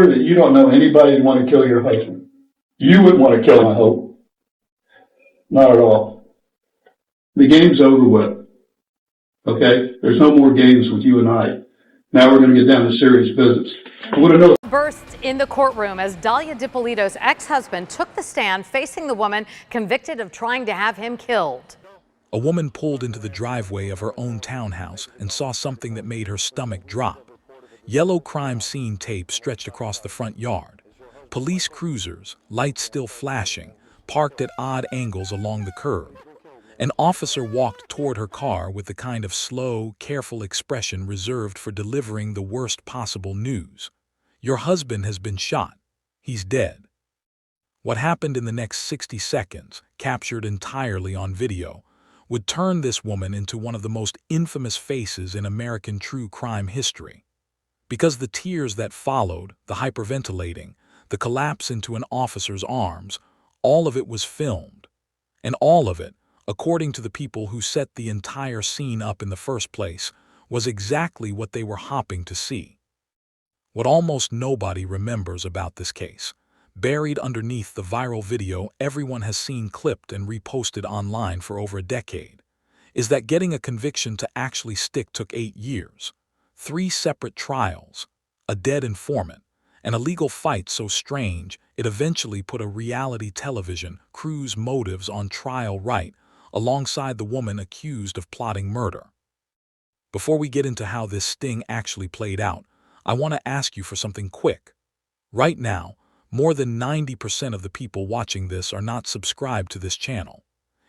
That you don't know anybody who'd want to kill your husband. You wouldn't want to kill him, I hope. Not at all. The game's over with. Okay? There's no more games with you and I. Now we're going to get down to serious business. I want to know. Burst in the courtroom as Dalia DiPolito's ex-husband took the stand facing the woman convicted of trying to have him killed. A woman pulled into the driveway of her own townhouse and saw something that made her stomach drop. Yellow crime scene tape stretched across the front yard. Police cruisers, lights still flashing, parked at odd angles along the curb. An officer walked toward her car with the kind of slow, careful expression reserved for delivering the worst possible news. Your husband has been shot. He's dead. What happened in the next 60 seconds, captured entirely on video, would turn this woman into one of the most infamous faces in American true crime history. Because the tears that followed, the hyperventilating, the collapse into an officer's arms, all of it was filmed. And all of it, according to the people who set the entire scene up in the first place, was exactly what they were hoping to see. What almost nobody remembers about this case, buried underneath the viral video everyone has seen clipped and reposted online for over a decade, is that getting a conviction to actually stick took 8 years, 3 separate trials, a dead informant, and a legal fight so strange it eventually put a reality television crew's motives on trial right alongside the woman accused of plotting murder. Before we get into how this sting actually played out, I want to ask you for something quick. Right now, more than 90% of the people watching this are not subscribed to this channel.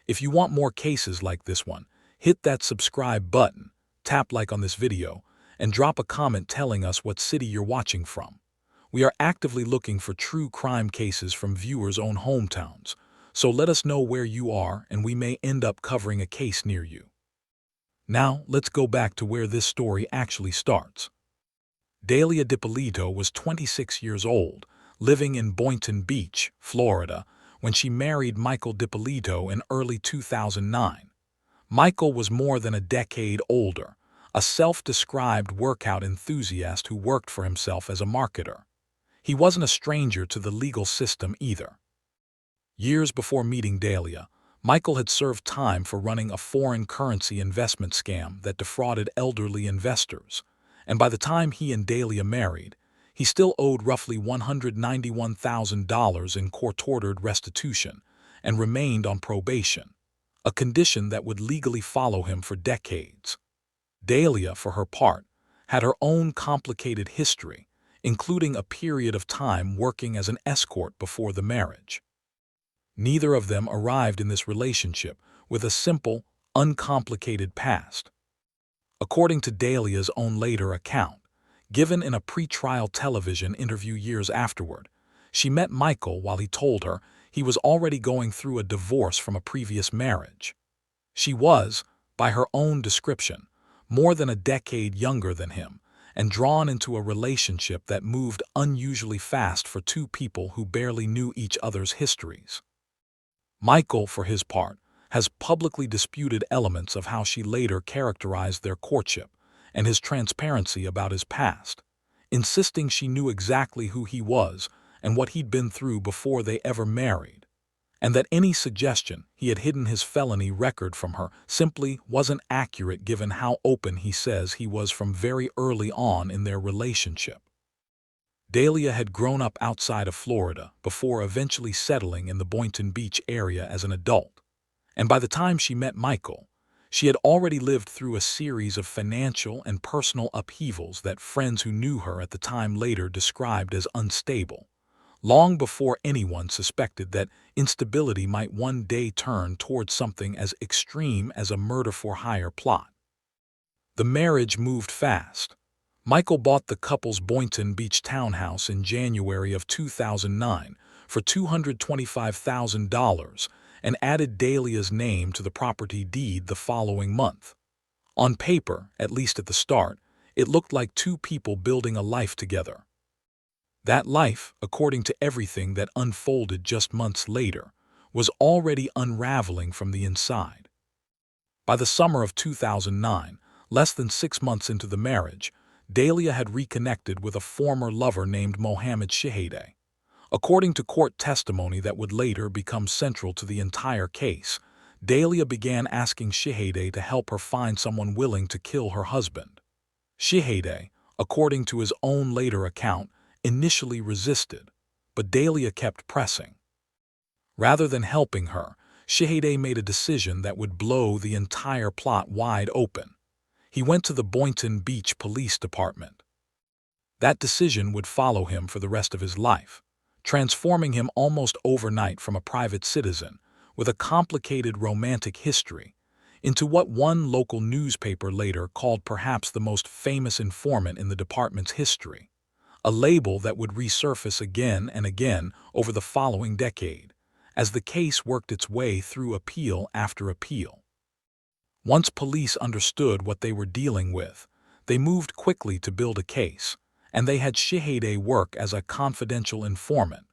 If you want more cases like this one, hit that subscribe button, tap like on this video, and drop a comment telling us what city you're watching from. We are actively looking for true crime cases from viewers' own hometowns, so let us know where you are and we may end up covering a case near you. Now, let's go back to where this story actually starts. Dalia DiPolito was 26 years old, living in Boynton Beach, Florida, when she married Michael DiPolito in early 2009. Michael was more than a decade older, a self-described workout enthusiast who worked for himself as a marketer. He wasn't a stranger to the legal system either. Years before meeting Dalia, Michael had served time for running a foreign currency investment scam that defrauded elderly investors, and by the time he and Dalia married, he still owed roughly $191,000 in court-ordered restitution and remained on probation, a condition that would legally follow him for decades. Dalia, for her part, had her own complicated history, including a period of time working as an escort before the marriage. Neither of them arrived in this relationship with a simple, uncomplicated past. According to Dalia's own later account, given in a pre-trial television interview years afterward, she met Michael while he told her he was already going through a divorce from a previous marriage. She was, by her own description, more than a decade younger than him, and drawn into a relationship that moved unusually fast for two people who barely knew each other's histories. Michael, for his part, has publicly disputed elements of how she later characterized their courtship and his transparency about his past, insisting she knew exactly who he was and what he'd been through before they ever married, and that any suggestion he had hidden his felony record from her simply wasn't accurate given how open he says he was from very early on in their relationship. Dalia had grown up outside of Florida before eventually settling in the Boynton Beach area as an adult, and by the time she met Michael, she had already lived through a series of financial and personal upheavals that friends who knew her at the time later described as unstable, long before anyone suspected that instability might one day turn towards something as extreme as a murder-for-hire plot. The marriage moved fast. Michael bought the couple's Boynton Beach townhouse in January of 2009 for $225,000 and added Dalia's name to the property deed the following month. On paper, at least at the start, it looked like two people building a life together. That life, according to everything that unfolded just months later, was already unraveling from the inside. By the summer of 2009, less than 6 months into the marriage, Dahlia had reconnected with a former lover named Mohammed Shihadeh. According to court testimony that would later become central to the entire case, Dahlia began asking Shihadeh to help her find someone willing to kill her husband. Shihadeh, according to his own later account, initially resisted, but Dahlia kept pressing. Rather than helping her, Shihadeh made a decision that would blow the entire plot wide open. He went to the Boynton Beach Police Department. That decision would follow him for the rest of his life, transforming him almost overnight from a private citizen with a complicated romantic history into what one local newspaper later called perhaps the most famous informant in the department's history, a label that would resurface again and again over the following decade, as the case worked its way through appeal after appeal. Once police understood what they were dealing with, they moved quickly to build a case, and they had Shihadeh work as a confidential informant,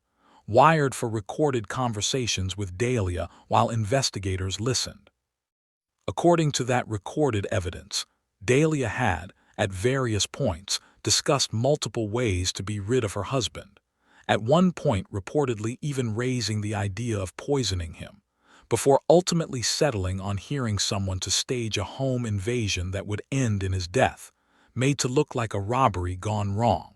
wired for recorded conversations with Dahlia while investigators listened. According to that recorded evidence, Dahlia had, at various points, discussed multiple ways to be rid of her husband, at one point reportedly even raising the idea of poisoning him, before ultimately settling on hiring someone to stage a home invasion that would end in his death, made to look like a robbery gone wrong.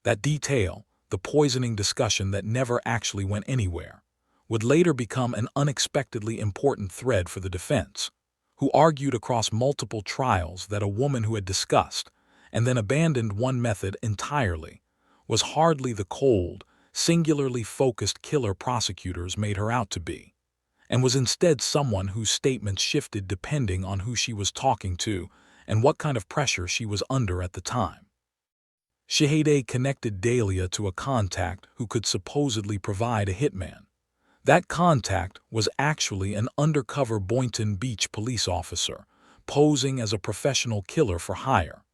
That detail, the poisoning discussion that never actually went anywhere, would later become an unexpectedly important thread for the defense, who argued across multiple trials that a woman who had discussed and then abandoned one method entirely was hardly the cold, singularly focused killer prosecutors made her out to be, and was instead someone whose statements shifted depending on who she was talking to and what kind of pressure she was under at the time. Shihadeh connected Dahlia to a contact who could supposedly provide a hitman. That contact was actually an undercover Boynton Beach police officer, posing as a professional killer for hire.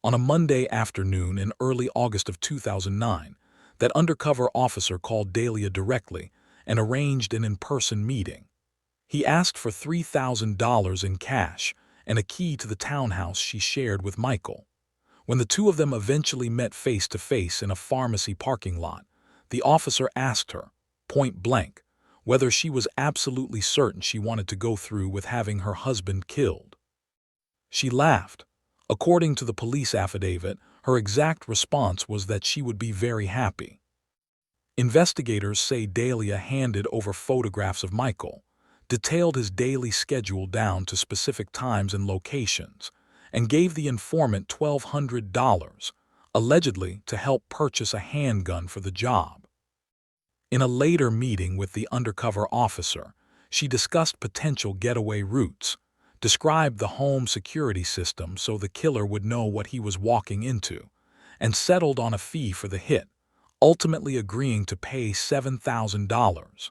On a Monday afternoon in early August of 2009, that undercover officer called Dahlia directly and arranged an in-person meeting. He asked for $3,000 in cash and a key to the townhouse she shared with Michael. When the two of them eventually met face-to-face in a pharmacy parking lot, the officer asked her, point blank, whether she was absolutely certain she wanted to go through with having her husband killed. She laughed. According to the police affidavit, her exact response was that she would be very happy. Investigators say Dahlia handed over photographs of Michael, detailed his daily schedule down to specific times and locations, and gave the informant $1,200, allegedly to help purchase a handgun for the job. In a later meeting with the undercover officer, she discussed potential getaway routes, described the home security system so the killer would know what he was walking into, and settled on a fee for the hit, ultimately agreeing to pay $7,000.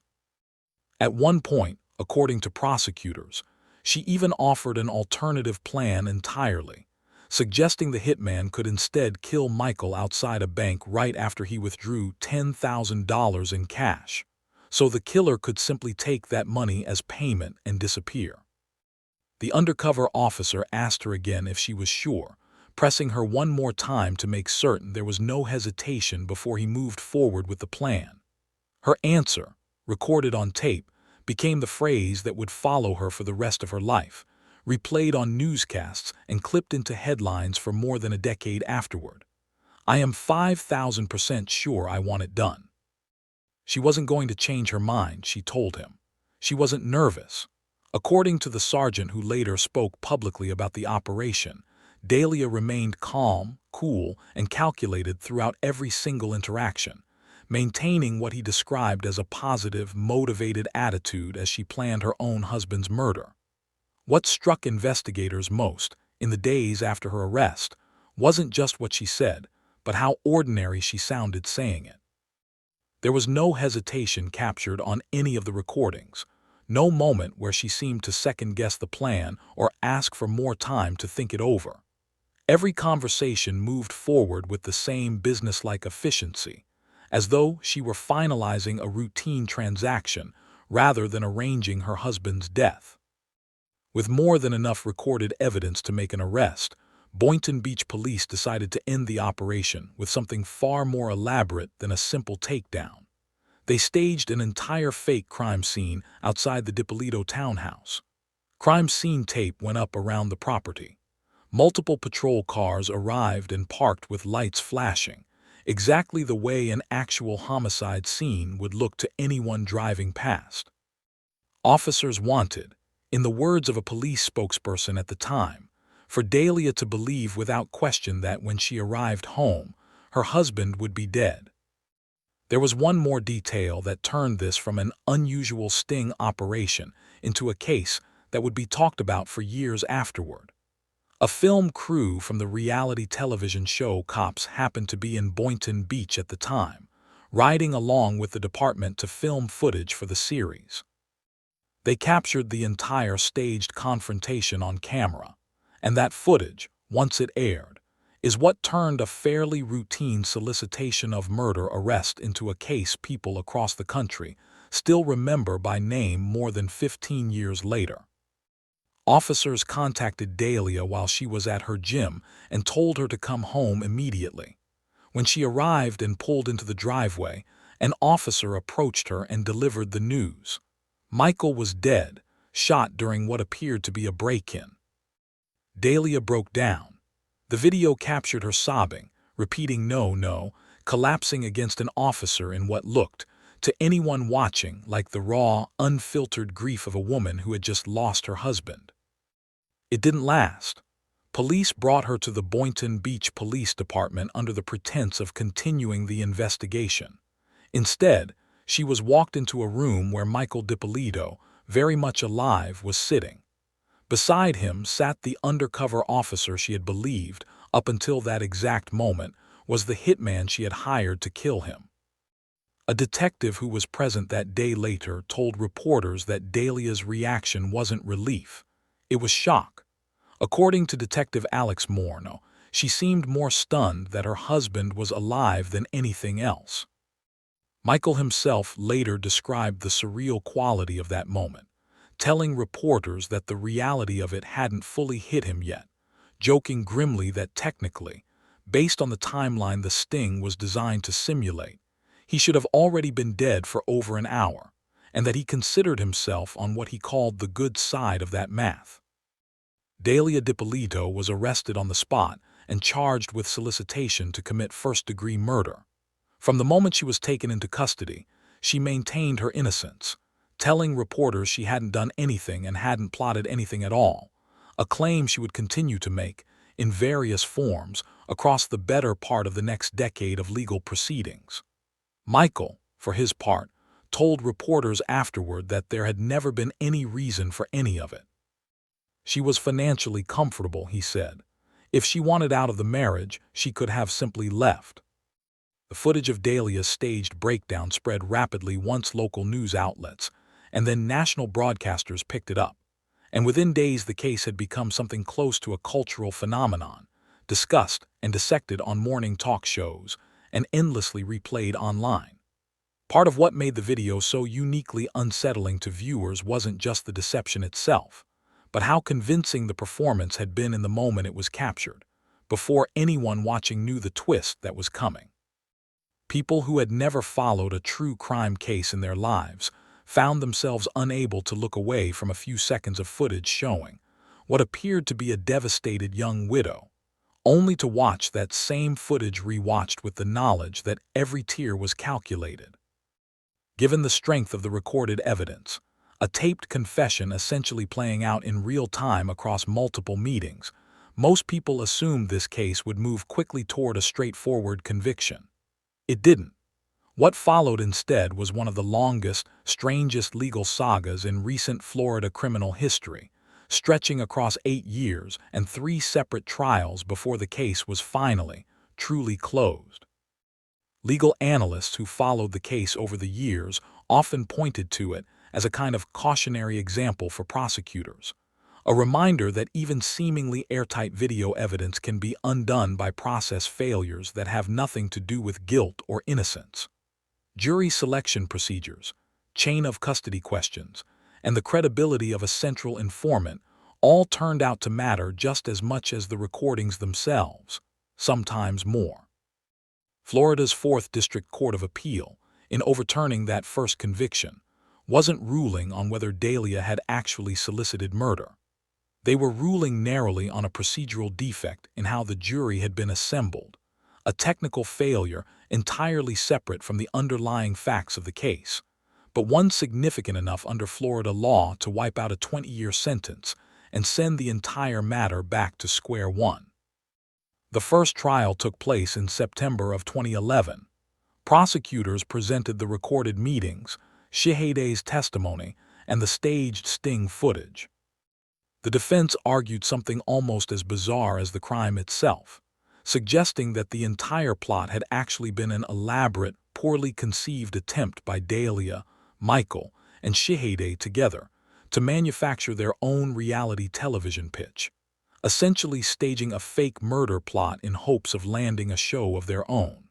At one point, according to prosecutors, she even offered an alternative plan entirely, suggesting the hitman could instead kill Michael outside a bank right after he withdrew $10,000 in cash, so the killer could simply take that money as payment and disappear. The undercover officer asked her again if she was sure, pressing her one more time to make certain there was no hesitation before he moved forward with the plan. Her answer, recorded on tape, became the phrase that would follow her for the rest of her life, replayed on newscasts and clipped into headlines for more than a decade afterward. I am 5,000% sure I want it done. She wasn't going to change her mind, she told him. She wasn't nervous. According to the sergeant who later spoke publicly about the operation, Dahlia remained calm, cool, and calculated throughout every single interaction, maintaining what he described as a positive, motivated attitude as she planned her own husband's murder. What struck investigators most, in the days after her arrest, wasn't just what she said, but how ordinary she sounded saying it. There was no hesitation captured on any of the recordings, no moment where she seemed to second-guess the plan or ask for more time to think it over. Every conversation moved forward with the same businesslike efficiency, as though she were finalizing a routine transaction rather than arranging her husband's death. With more than enough recorded evidence to make an arrest, Boynton Beach police decided to end the operation with something far more elaborate than a simple takedown. They staged an entire fake crime scene outside the DiPolito townhouse. Crime scene tape went up around the property. Multiple patrol cars arrived and parked with lights flashing, exactly the way an actual homicide scene would look to anyone driving past. Officers wanted, in the words of a police spokesperson at the time, for Dahlia to believe without question that when she arrived home, her husband would be dead. There was one more detail that turned this from an unusual sting operation into a case that would be talked about for years afterward. A film crew from the reality television show Cops happened to be in Boynton Beach at the time, riding along with the department to film footage for the series. They captured the entire staged confrontation on camera, and that footage, once it aired, is what turned a fairly routine solicitation of murder arrest into a case people across the country still remember by name more than 15 years later. Officers contacted Dahlia while she was at her gym and told her to come home immediately. When she arrived and pulled into the driveway, an officer approached her and delivered the news. Michael was dead, shot during what appeared to be a break-in. Dahlia broke down. The video captured her sobbing, repeating "no, no," collapsing against an officer in what looked, to anyone watching, like the raw, unfiltered grief of a woman who had just lost her husband. It didn't last. Police brought her to the Boynton Beach Police Department under the pretense of continuing the investigation. Instead, she was walked into a room where Michael DiPolito, very much alive, was sitting. Beside him sat the undercover officer she had believed, up until that exact moment, was the hitman she had hired to kill him. A detective who was present that day later told reporters that Dahlia's reaction wasn't relief. It was shock. According to Detective Alex Morno, she seemed more stunned that her husband was alive than anything else. Michael himself later described the surreal quality of that moment, telling reporters that the reality of it hadn't fully hit him yet, joking grimly that technically, based on the timeline the sting was designed to simulate, he should have already been dead for over an hour, and that he considered himself on what he called the good side of that math. Dahlia DiPolito was arrested on the spot and charged with solicitation to commit first-degree murder. From the moment she was taken into custody, she maintained her innocence, telling reporters she hadn't done anything and hadn't plotted anything at all, a claim she would continue to make, in various forms, across the better part of the next decade of legal proceedings. Michael, for his part, told reporters afterward that there had never been any reason for any of it. She was financially comfortable, he said. If she wanted out of the marriage, she could have simply left. The footage of Dahlia's staged breakdown spread rapidly once local news outlets, and then national broadcasters picked it up. And within days the case had become something close to a cultural phenomenon, discussed and dissected on morning talk shows, and endlessly replayed online. Part of what made the video so uniquely unsettling to viewers wasn't just the deception itself, but how convincing the performance had been in the moment it was captured, before anyone watching knew the twist that was coming. People who had never followed a true crime case in their lives found themselves unable to look away from a few seconds of footage showing what appeared to be a devastated young widow, only to watch that same footage rewatched with the knowledge that every tear was calculated. Given the strength of the recorded evidence, a taped confession essentially playing out in real time across multiple meetings, most people assumed this case would move quickly toward a straightforward conviction. It didn't. What followed instead was one of the longest, strangest legal sagas in recent Florida criminal history, stretching across 8 years and 3 separate trials before the case was finally, truly closed. Legal analysts who followed the case over the years often pointed to it as a kind of cautionary example for prosecutors, a reminder that even seemingly airtight video evidence can be undone by process failures that have nothing to do with guilt or innocence. Jury selection procedures, chain of custody questions, and the credibility of a central informant all turned out to matter just as much as the recordings themselves, sometimes more. Florida's 4th District Court of Appeal, in overturning that first conviction, wasn't ruling on whether Dahlia had actually solicited murder. They were ruling narrowly on a procedural defect in how the jury had been assembled, a technical failure entirely separate from the underlying facts of the case, but one significant enough under Florida law to wipe out a 20-year sentence and send the entire matter back to square one. The first trial took place in September of 2011. Prosecutors presented the recorded meetings, Shahide's testimony, and the staged sting footage. The defense argued something almost as bizarre as the crime itself, suggesting that the entire plot had actually been an elaborate, poorly conceived attempt by Dahlia, Michael, and Shahide together to manufacture their own reality television pitch, essentially staging a fake murder plot in hopes of landing a show of their own.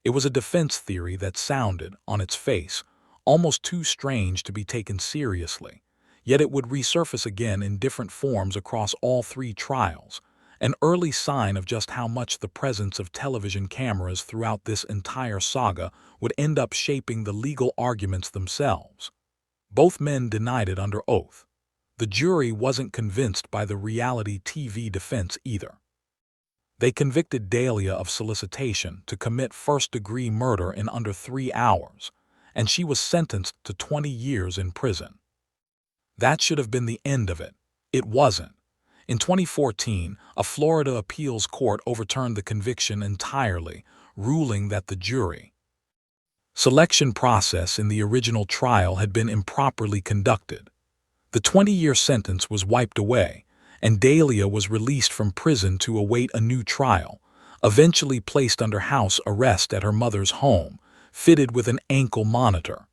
It was a defense theory that sounded, on its face, almost too strange to be taken seriously, yet it would resurface again in different forms across all 3 trials, an early sign of just how much the presence of television cameras throughout this entire saga would end up shaping the legal arguments themselves. Both men denied it under oath. The jury wasn't convinced by the reality TV defense either. They convicted Dahlia of solicitation to commit first-degree murder in under 3 hours, and she was sentenced to 20 years in prison. That should have been the end of it. It wasn't. In 2014, a Florida appeals court overturned the conviction entirely, ruling that the jury selection process in the original trial had been improperly conducted. The 20-year sentence was wiped away, and Dahlia was released from prison to await a new trial, eventually placed under house arrest at her mother's home, fitted with an ankle monitor.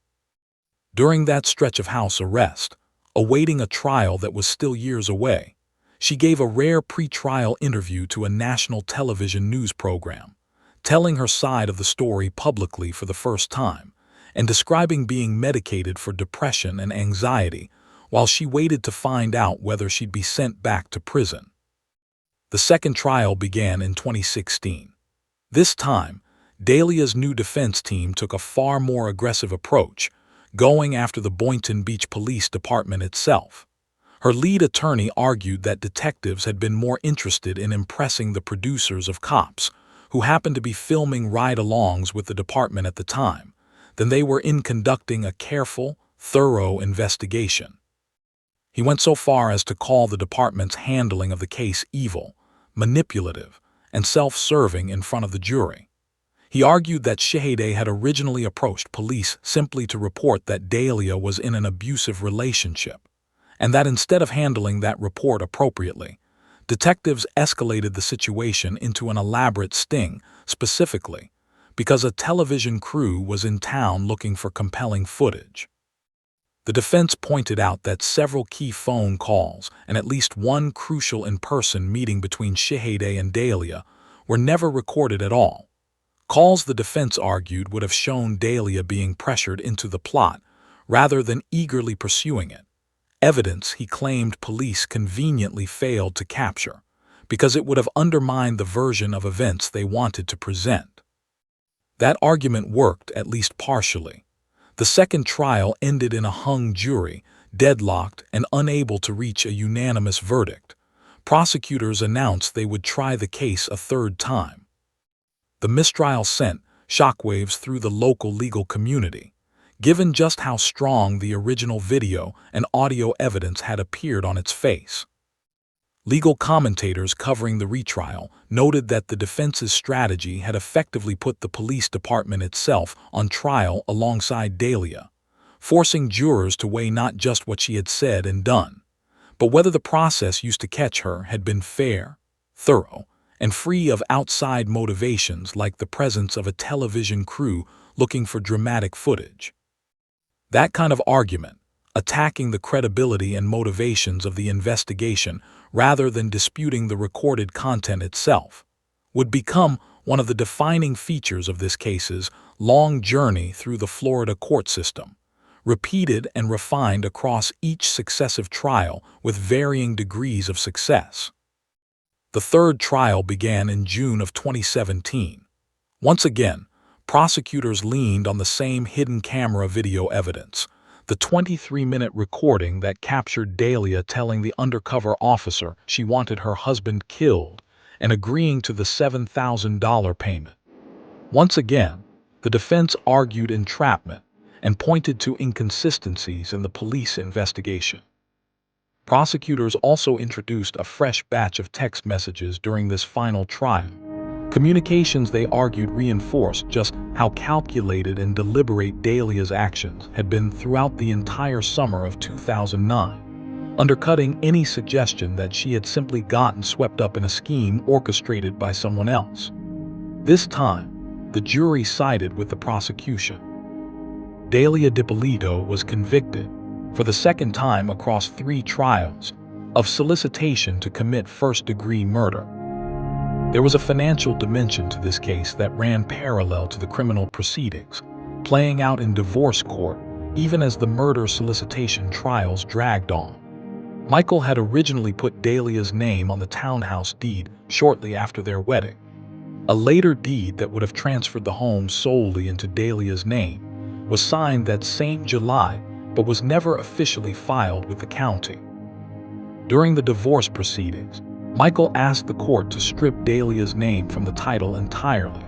During that stretch of house arrest, awaiting a trial that was still years away, she gave a rare pre-trial interview to a national television news program, telling her side of the story publicly for the first time, and describing being medicated for depression and anxiety while she waited to find out whether she'd be sent back to prison. The second trial began in 2016. This time, Dahlia's new defense team took a far more aggressive approach, going after the Boynton Beach Police Department itself. Her lead attorney argued that detectives had been more interested in impressing the producers of Cops, who happened to be filming ride-alongs with the department at the time, than they were in conducting a careful, thorough investigation. He went so far as to call the department's handling of the case evil, manipulative, and self-serving in front of the jury. He argued that Shahide had originally approached police simply to report that Dahlia was in an abusive relationship, and that instead of handling that report appropriately, detectives escalated the situation into an elaborate sting, specifically because a television crew was in town looking for compelling footage. The defense pointed out that several key phone calls and at least one crucial in-person meeting between Shahide and Dahlia were never recorded at all. Calls the defense argued would have shown Dahlia being pressured into the plot rather than eagerly pursuing it, evidence he claimed police conveniently failed to capture because it would have undermined the version of events they wanted to present. That argument worked at least partially. The second trial ended in a hung jury, deadlocked and unable to reach a unanimous verdict. Prosecutors announced they would try the case a third time. The mistrial sent shockwaves through the local legal community, given just how strong the original video and audio evidence had appeared on its face. Legal commentators covering the retrial noted that the defense's strategy had effectively put the police department itself on trial alongside Dahlia, forcing jurors to weigh not just what she had said and done, but whether the process used to catch her had been fair, thorough, and free of outside motivations like the presence of a television crew looking for dramatic footage. That kind of argument, attacking the credibility and motivations of the investigation rather than disputing the recorded content itself, would become one of the defining features of this case's long journey through the Florida court system, repeated and refined across each successive trial with varying degrees of success. The third trial began in June of 2017. Once again, prosecutors leaned on the same hidden camera video evidence, the 23-minute recording that captured Dahlia telling the undercover officer she wanted her husband killed and agreeing to the $7,000 payment. Once again, the defense argued entrapment and pointed to inconsistencies in the police investigation. Prosecutors also introduced a fresh batch of text messages during this final trial. Communications, they argued, reinforced just how calculated and deliberate Dahlia's actions had been throughout the entire summer of 2009, undercutting any suggestion that she had simply gotten swept up in a scheme orchestrated by someone else. This time, the jury sided with the prosecution. Dahlia Dippolito was convicted, for the second time across 3 trials, of solicitation to commit first-degree murder. There was a financial dimension to this case that ran parallel to the criminal proceedings, playing out in divorce court even as the murder solicitation trials dragged on. Michael had originally put Dahlia's name on the townhouse deed shortly after their wedding. A later deed that would have transferred the home solely into Dahlia's name was signed that same July, but was never officially filed with the county. During the divorce proceedings, Michael asked the court to strip Dahlia's name from the title entirely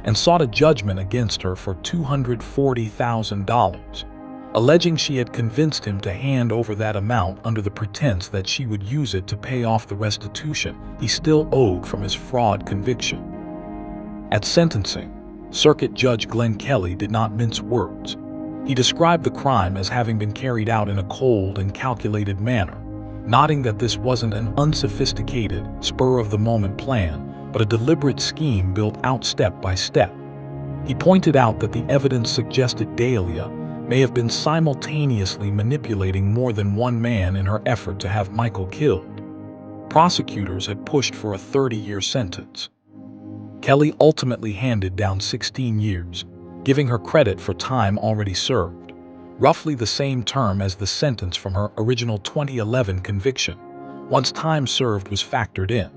and sought a judgment against her for $240,000, alleging she had convinced him to hand over that amount under the pretense that she would use it to pay off the restitution he still owed from his fraud conviction. At sentencing, Circuit Judge Glenn Kelly did not mince words. He described the crime as having been carried out in a cold and calculated manner, noting that this wasn't an unsophisticated, spur-of-the-moment plan, but a deliberate scheme built out step by step. He pointed out that the evidence suggested Dahlia may have been simultaneously manipulating more than one man in her effort to have Michael killed. Prosecutors had pushed for a 30-year sentence. Kelly ultimately handed down 16 years, giving her credit for time already served, roughly the same term as the sentence from her original 2011 conviction, once time served was factored in.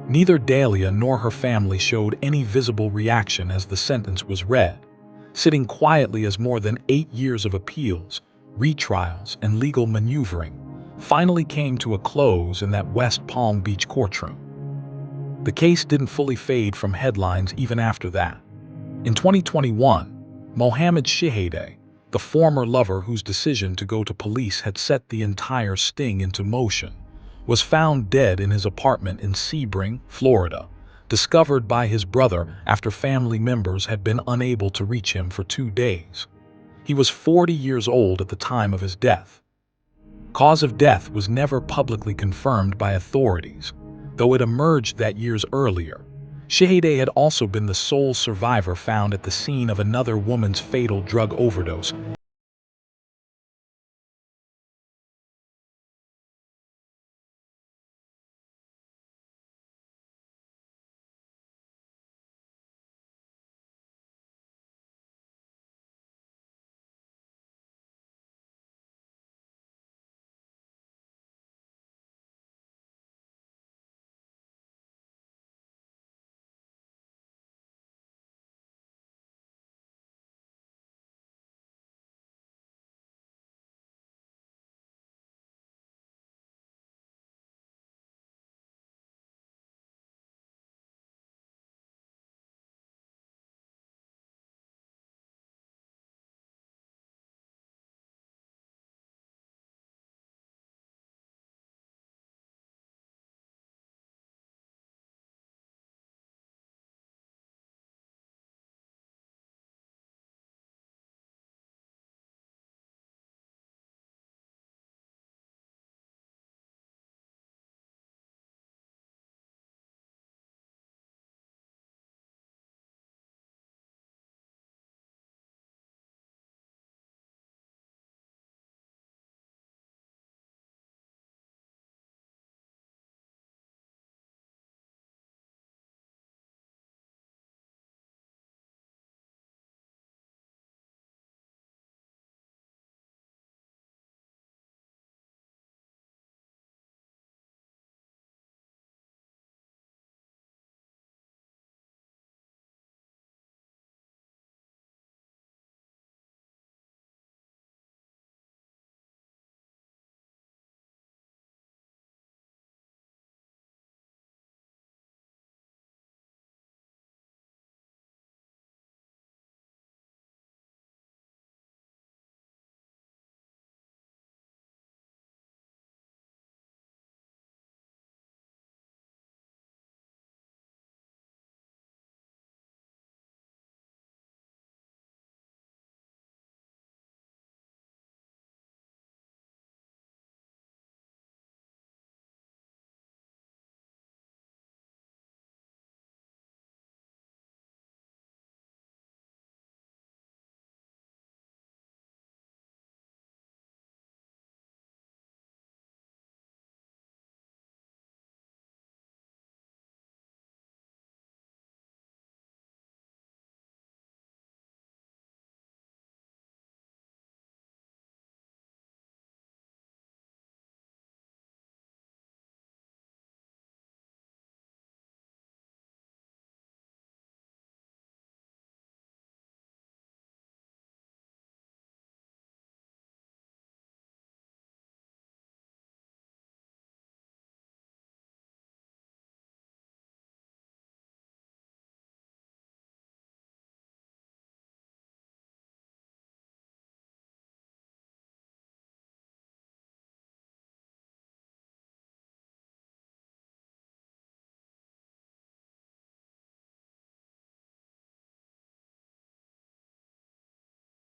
Neither Dahlia nor her family showed any visible reaction as the sentence was read, sitting quietly as more than 8 years of appeals, retrials, and legal maneuvering finally came to a close in that West Palm Beach courtroom. The case didn't fully fade from headlines even after that. In 2021, Mohammed Shihadeh, the former lover whose decision to go to police had set the entire sting into motion, was found dead in his apartment in Sebring, Florida, discovered by his brother after family members had been unable to reach him for 2 days. He was 40 years old at the time of his death. Cause of death was never publicly confirmed by authorities, though it emerged that years earlier. Shihadeh had also been the sole survivor found at the scene of another woman's fatal drug overdose.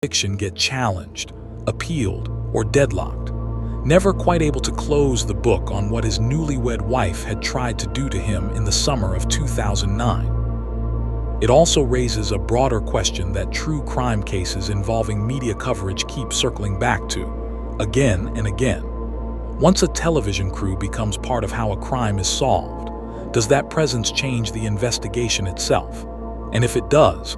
conviction get challenged, appealed, or deadlocked, never quite able to close the book on what his newlywed wife had tried to do to him in the summer of 2009. It also raises a broader question that true crime cases involving media coverage keep circling back to, again and again. Once a television crew becomes part of how a crime is solved, does that presence change the investigation itself? And if it does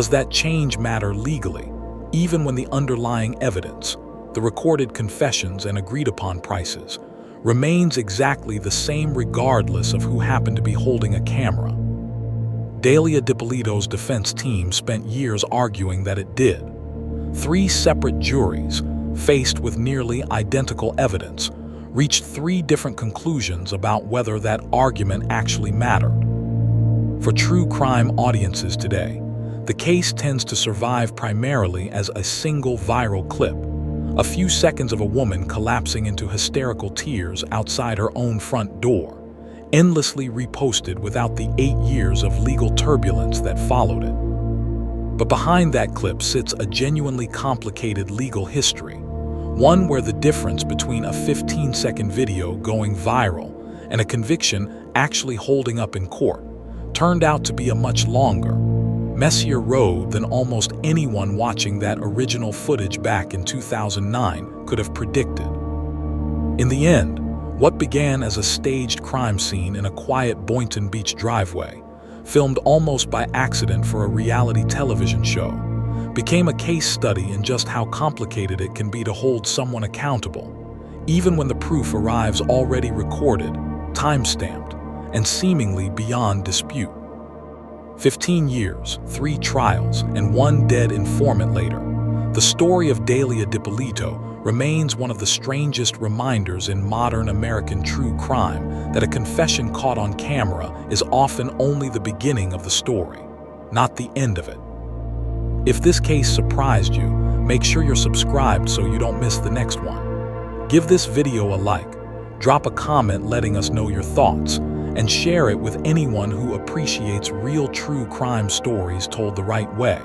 that change matter legally, even when the underlying evidence, the recorded confessions and agreed-upon prices, remains exactly the same regardless of who happened to be holding a camera? Dalia Dippolito's defense team spent years arguing that it did. 3 separate juries, faced with nearly identical evidence, reached 3 different conclusions about whether that argument actually mattered. For true crime audiences today, the case tends to survive primarily as a single viral clip, a few seconds of a woman collapsing into hysterical tears outside her own front door, endlessly reposted without the 8 years of legal turbulence that followed it. But behind that clip sits a genuinely complicated legal history, one where the difference between a 15-second video going viral and a conviction actually holding up in court turned out to be a much longer, messier road than almost anyone watching that original footage back in 2009 could have predicted. In the end, what began as a staged crime scene in a quiet Boynton Beach driveway, filmed almost by accident for a reality television show, became a case study in just how complicated it can be to hold someone accountable, even when the proof arrives already recorded, time-stamped, and seemingly beyond dispute. 15 years, 3 trials, and 1 dead informant later, the story of Dalia Dippolito remains one of the strangest reminders in modern American true crime that a confession caught on camera is often only the beginning of the story, not the end of it. If this case surprised you, make sure you're subscribed so you don't miss the next one. Give this video a like, drop a comment letting us know your thoughts, and share it with anyone who appreciates real true crime stories told the right way.